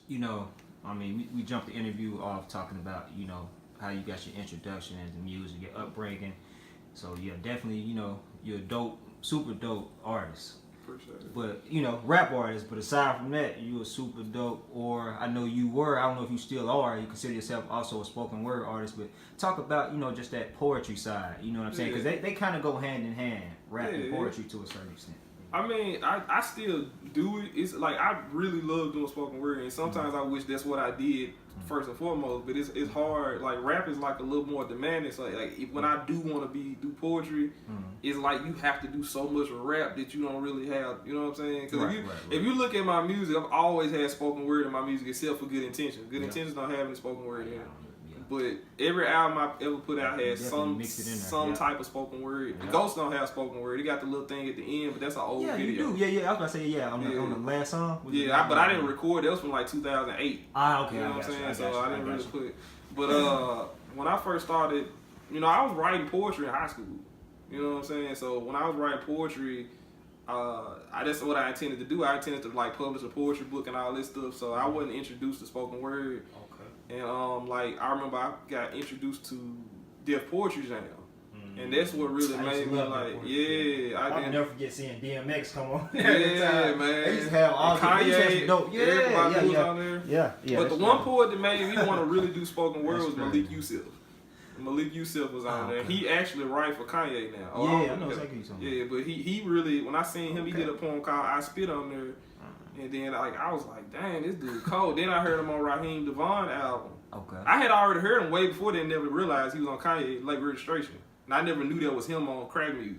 you know, I mean, we jumped the interview off talking about, you know, how you got your introduction into music, your upbringing. So yeah, definitely, you know, you're a dope, super dope artist. Appreciate it. But you know, rap artist. But aside from that, you a super dope. Or I know you were. I don't know if you still are. You consider yourself also a spoken word artist. But talk about just that poetry side. You know what I'm saying? Because they kind of go hand in hand, rap and poetry to a certain extent. I mean, I still do it. It's like I really love doing spoken word, and sometimes I wish that's what I did first and foremost. But it's hard. Like rap is like a little more demanding. So when I do want to do poetry, it's like you have to do so much rap that you don't really have. You know what I'm saying? Because if you look at my music, I've always had spoken word in my music, except for Good Intentions. Good Intentions don't have any spoken word in it. But every album I ever put out has some type of spoken word. The Ghost don't have spoken word. It got the little thing at the end, but that's an old video. You do. Yeah. I was about to say, on the last song. But I didn't record. That was from like 2008. Okay. You know what I'm saying? So I didn't really put. But when I first started, I was writing poetry in high school. You know what I'm saying? So when I was writing poetry, that's what I intended to do. I intended to like publish a poetry book and all this stuff. So I wasn't introduced to spoken word. And I remember I got introduced to Def Poetry Jam, and that's what really made me like, I'll never forget seeing DMX come on. Man. They used to have all Kanye, dope. Everybody was on there. Yeah. But the one poet that made me want to really do spoken word was Malik Yusef. Malik Yusef was on there. He actually writes for Kanye now. I know exactly what you're talking about. But he really, when I seen him, he did a poem called I Spit on there. And then I was like, dang, this dude cold. Then I heard him on Raheem DeVaughn album. Okay. I had already heard him way before then, never realized he was on Kanye Late Registration. And I never knew that was him on crack music.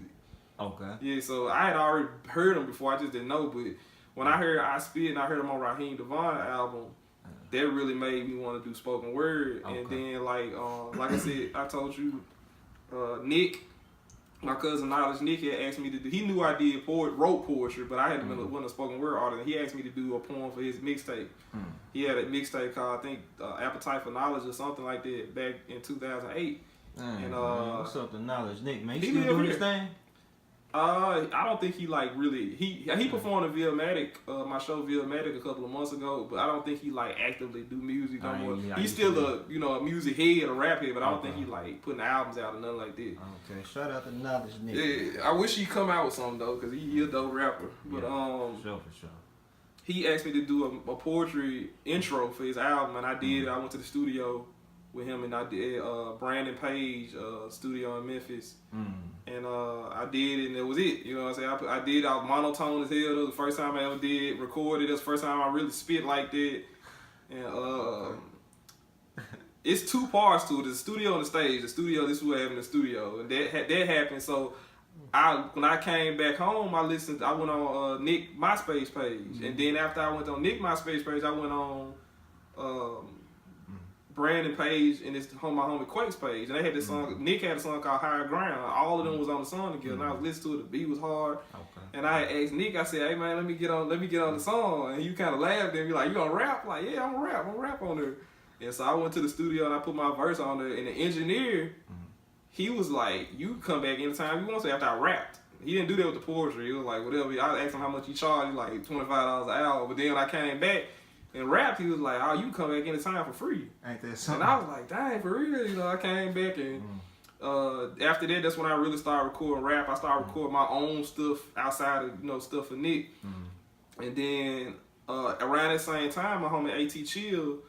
Okay. Yeah, so I had already heard him before, I just didn't know. But when I heard I Spit and I heard him on Raheem DeVaughn album, that really made me want to do spoken word. Okay. And then like I said, I told you, Nick, my cousin Knowledge Nick had asked me to do. He knew I wrote poetry, but I hadn't been a spoken word artist. He asked me to do a poem for his mixtape. He had a mixtape called I think Appetite for Knowledge or something like that back in 2008. And what's up to Knowledge Nick, man? He still doing his thing? I don't think he like really he performed in Villamatic, my show Villamatic a couple of months ago, but I don't think he like actively do music no more. He's still a music head, a rap head, but I don't think he like putting albums out or nothing like that. Okay, shout out to Knowledge Nick. Yeah, I wish he'd come out with something though, cause he a dope rapper. But for sure. He asked me to do a poetry intro for his album, and I did. I went to the studio with him, and I did Brandon Page studio in Memphis, and I did it, and that was it. You know what I'm saying? I did. I was monotone as hell. That was the first time I ever did recorded. That was the first time I really spit like that. And it's two parts to it. There's a studio and the stage. The studio, this is what happened in the studio, and that happened. So when I came back home, I went on Nick MySpace page, and then after I went on Nick MySpace page, I went on Brandon Page and my homie Quake's page, and they had this song. Nick had a song called Higher Ground. All of them was on the song together, and I was listening to it. The beat was hard, and I asked Nick. I said, "Hey man, let me get on the song." And you kind of laughed and be like, "You gonna rap?" I'm like, "Yeah, I'm gonna rap on there." And so I went to the studio and I put my verse on there. And the engineer, he was like, "You come back anytime you want." So after I rapped, he didn't do that with the poetry. He was like, "Whatever." I asked him how much he charged. He was like $25 an hour. But then when I came back and rapped, he was like, "Oh, you can come back anytime for free." Ain't that something? And I was like, "Dang, for real?" I came back and after that, that's when I really started recording rap. I started recording my own stuff outside of stuff for Nick. And then around that same time, my homie AT Chill,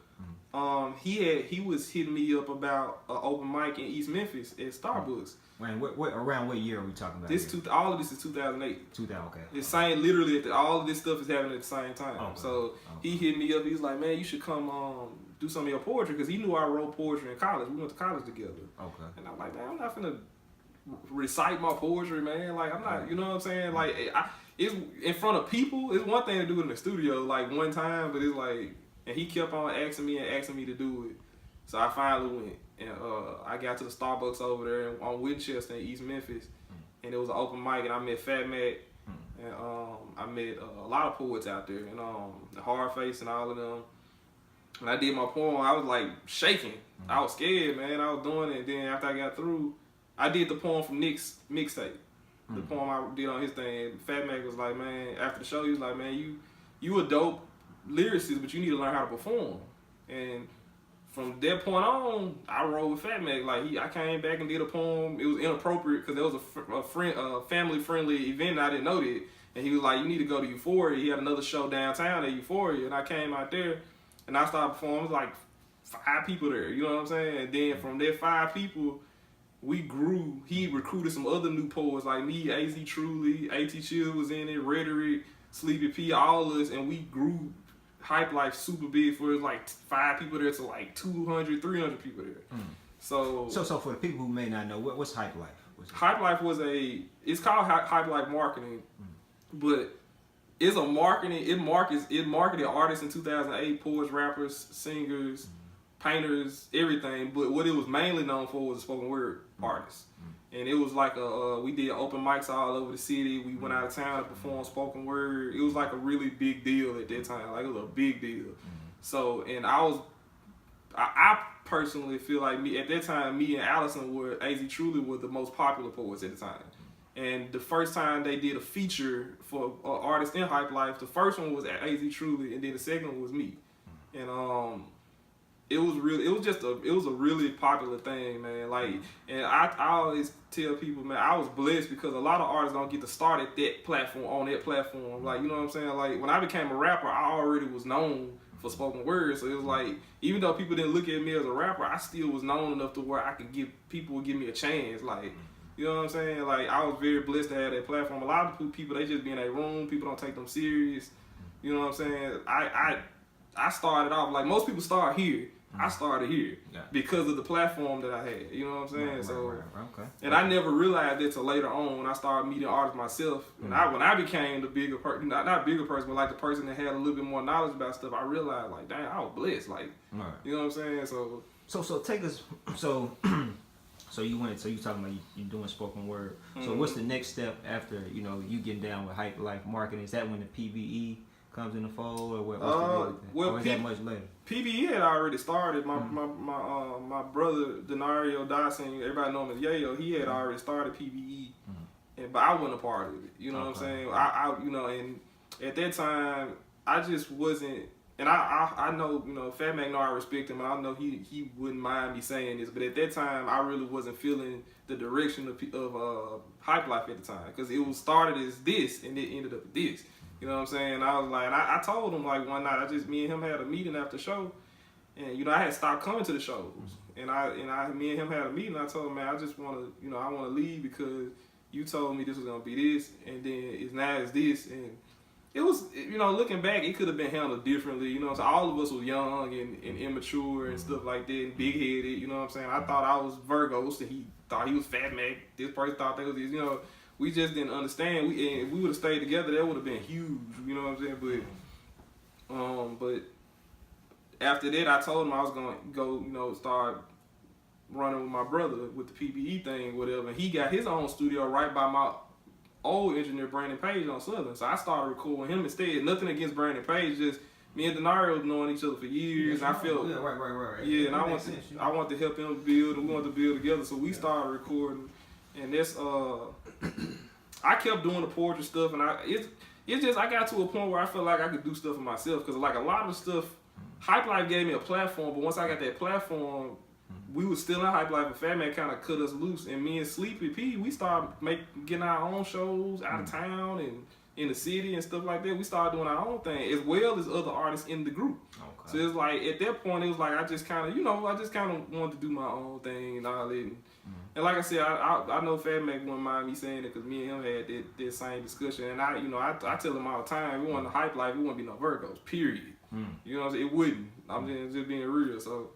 he was hitting me up about an open mic in East Memphis at Starbucks. Man, around what year are we talking about? All of this is 2008. 2000, okay. It's saying literally all of this stuff is happening at the same time. Okay. So he hit me up. He was like, "Man, you should come do some of your poetry," because he knew I wrote poetry in college. We went to college together. Okay. And I'm like, "Man, I'm not finna recite my poetry, man. Like, I'm not, you know what I'm saying? Like, it's in front of people. It's one thing to do it in the studio, like one time, but it's like." And he kept on asking me to do it. So I finally went. And I got to the Starbucks over there on Winchester in East Memphis. And it was an open mic, and I met Fat Mac. And I met a lot of poets out there. And the Hardface and all of them. And I did my poem. I was like shaking. I was scared, man. I was doing it. And then after I got through, I did the poem from Nick's mixtape. The poem I did on his thing. Fat Mac was like, man, after the show, he was like, "Man, you a dope lyricist, but you need to learn how to perform. And from that point on, I rolled with Fat Mac. Like I came back and did a poem. It was inappropriate because there was a family-friendly event and I didn't know that. And he was like, "You need to go to Euphoria." He had another show downtown at Euphoria, and I came out there, and I started performing. It was like 5 people there. You know what I'm saying? And then from that 5 people, we grew. He recruited some other new poets like me, AZ Truly, AT Chill was in it, Rhetoric, Sleepy P, all of us, and we grew Hypelife super big for it was like 5 people there to like 200, 300 people there. So for the people who may not know, what's Hypelife? Hypelife was it's called Hypelife Marketing, but it's a marketing. It marketed artists in 2008, poets, rappers, singers, painters, everything. But what it was mainly known for was a spoken word artist. And it was like we did open mics all over the city. We went out of town to perform spoken word. It was like a really big deal at that time. Like it was a big deal. So, and I personally feel like at that time, me and Allison AZ Truly were the most popular poets at the time. And the first time they did a feature for artists in Hypelife, the first one was AZ Truly, and then the second one was me. And it was a really popular thing, man. Like, and I always tell people, man, I was blessed because a lot of artists don't get to start at that platform, on that platform. Like, you know what I'm saying? Like, when I became a rapper, I already was known for spoken word. So it was like, even though people didn't look at me as a rapper, I still was known enough to where people would give me a chance. Like, you know what I'm saying? Like, I was very blessed to have that platform. A lot of people, they just be in their room. People don't take them serious. You know what I'm saying? I started off, like most people start here. I started here because of the platform that I had. You know what I'm saying? Okay. And I never realized it till later on when I started meeting artists myself. When I became the bigger person, not bigger person, but like the person that had a little bit more knowledge about stuff, I realized like, dang, I was blessed. Like, you know what I'm saying? So take us. So you talking about you doing spoken word. So what's the next step after you getting down with Hypelife Marketing? Is that when the PBE comes in the fold, or what's the deal with that? Or is that much later? PBE had already started. My brother Denario Dawson, everybody know him as Yayo. He had already started PBE, but I wasn't a part of it. You know what I'm saying? And at that time, I just wasn't. And I know, Fat Mac know I respect him, and I know he wouldn't mind me saying this, but at that time, I really wasn't feeling the direction of Hypelife at the time, because it was started as this, and it ended up this. You know what I'm saying? I was like, and I told him like one night, me and him had a meeting after the show, and I had stopped coming to the shows, and me and him had a meeting. I told him, man, I just want to, I want to leave because you told me this was gonna be this, and then it's this, and it was, looking back, it could have been handled differently. So all of us was young and immature and stuff like that, and big headed. You know what I'm saying? I thought I was Virghost, and he thought he was Fat Mac. This person thought they was this. We just didn't understand. If we would have stayed together, that would have been huge. You know what I'm saying? But after that, I told him I was gonna go, start running with my brother with the PBE thing, whatever. And he got his own studio right by my old engineer Brandon Page on Southern. So I started recording him instead. Nothing against Brandon Page, just me and Denario knowing each other for years. Yeah, I felt right. Yeah, and I want to help him build, and we wanted to build together. So we started recording, and that's I kept doing the poetry stuff, and it's just I got to a point where I felt like I could do stuff for myself, because like a lot of stuff, Hypelife gave me a platform, but once I got that platform, we was still in Hypelife, and Fat Man kind of cut us loose, and me and Sleepy P, we started getting our own shows out of town and in the city and stuff like that. We started doing our own thing, as well as other artists in the group. Okay. So it's like, at that point, it was like I just kind of, wanted to do my own thing and all that. And like I said, I know Fat Mac wouldn't mind me saying it, because me and him had that same discussion. And I tell him all the time, we want to Hypelife, we wouldn't be no Virgos, period. You know what I'm saying? It wouldn't. I'm just being real. So